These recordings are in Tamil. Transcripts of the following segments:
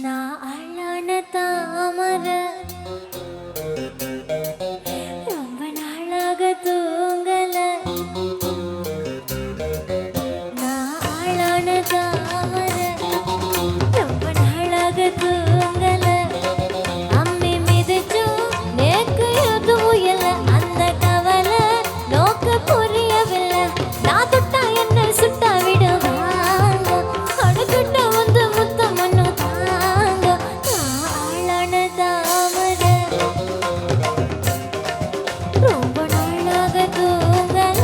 நான் அழான தாமர ரொம்ப நாளாக தூங்கல. நான் அழான தாமர ரொம்ப நாளாக தூங்கல. அம்மி மிதிச்சும் நேக்கு எதுவும் இல்லை. அந்த கவலை நோக்க புரியவில்லை. நான் தொட்டா என்ன சுட்டா விடுவாங்க. அடுக்கிட்ட வந்து முத்தம் மண்ணு தாங்க. நாளான தாமர ரொம்ப நாளாக தூங்கல.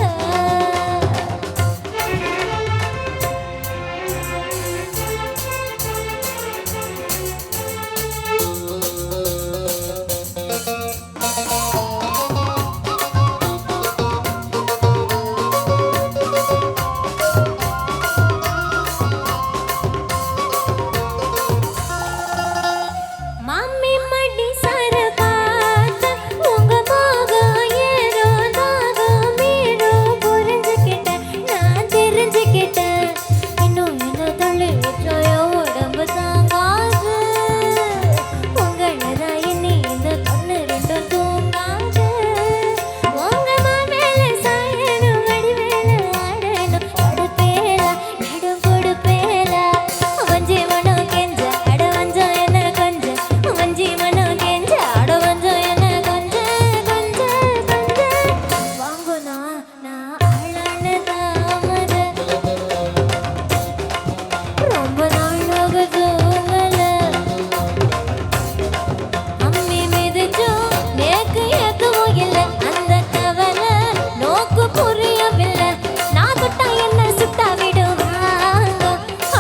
மாமி மடி சார பார்த்த உங்க மோகம் ஏதோ தாகம் மீறும் புரிஞ்சுக்கிட்டேன். நான் தெரிஞ்சுக்கிட்டேன். இன்னும் என்ன தள்ளி வச்சாயோ உடம்பு தாங்காது. உங்களதான் இனி இந்த கண்ணு ரெண்டும் தூங்காது. உங்க மேல சாயணும் வடிவேல ஆடணும் கொடுப்பேல நடும் கொடுப்பேல. வஞ்சி மனம் கெஞ்ச அட வஞ்சம் என்ன கொஞ்ச. வஞ்சி மனம் கெஞ்ச அட வஞ்சம் என்ன கொஞ்ச கொஞ்ச கொஞ்ச. வாங்குனா நான் அழான தாமர ரொம்ப நாளாக தூங்கல. அம்மி மிதிச்சும் நேக்கு எதுவும் இல்லை. அந்த கவலை நோக்கு புரியவில்லை. நான் தொட்டா என்ன சுட்டா விடுவாங்க.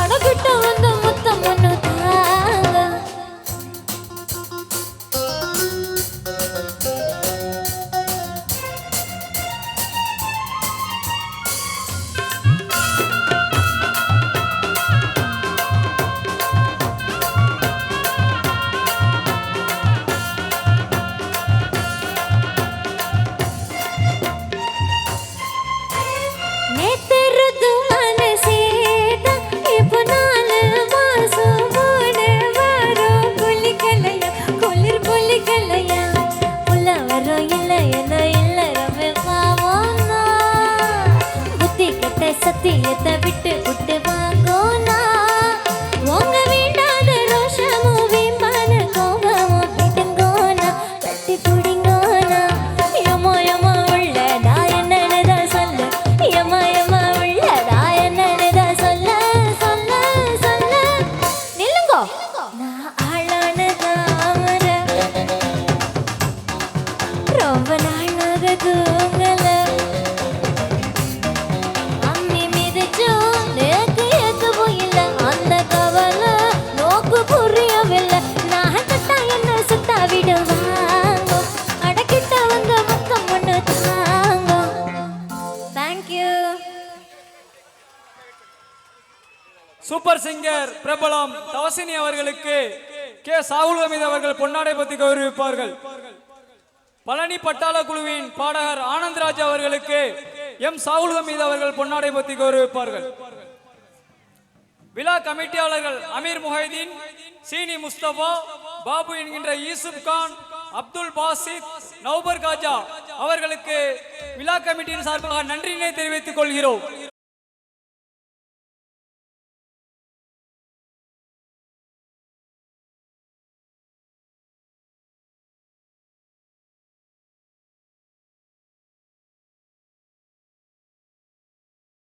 அடகிட்ட வந்து முத்தம் ஒண்ணு தாங்க. நேத்திருது மனசேதா இப்போ 4 மாசம் போன வரும். புலிக்கலையா குளிர் புலிக்கலையா புள்ள வரும். இல்லை என்ன இல்லை ரமே பாவோனா. புத்தி கெட்ட சத்தியத்தை விட்டு விட்டு வாங்கோனா. உங்க வீண்டாத ரோஷமும் வீம்பான கோபமும் விடுங்கோனா. கட்டி பிடிங்கோனா. யமா யமா உள்ள நான் என்னன்னு சொல்ல. யமா யமா உள்ள நான் என்னன்னு சொல்ல சொல்ல சொல்ல. நில்லுங்கோ. நான் ஆளான தாமர ரொம்ப நாளாக தூங்கல. அம்மி மிதிச்சும் நேக்கு எதுவும் இல்லை. அந்த கவலை நோக்கு புரியவில்லை. நான் தொட்டா என்ன சுட்டா விடுவாங்க. அடக்கிட்ட வந்து முத்தம் ஒண்ணு தாங்க. தேங்க்யூ. சூப்பர் சிங்கர் பிரபலம் தவசினி அவர்களுக்கு கே சாகுல் ஹமீத் அவர்கள் பொன்னாடை பத்தி கௌரவிப்பார்கள். பழனி பட்டாள குழுவின் பாடகர் ஆனந்த்ராஜ் அவர்களுக்கு எம் சாகுல் ஹமீத் அவர்கள் பொன்னாடை பத்தி கௌரவிப்பார்கள். விழா கமிட்டியாளர்கள் அமீர் முஹைதீன், சீனி முஸ்தபா, பாபு என்கின்ற யூசுப் கான், அப்துல் பாசித், நௌபர் காஜா அவர்களுக்கு விழா கமிட்டியின் சார்பாக நன்றியினை தெரிவித்துக் கொள்கிறோம்.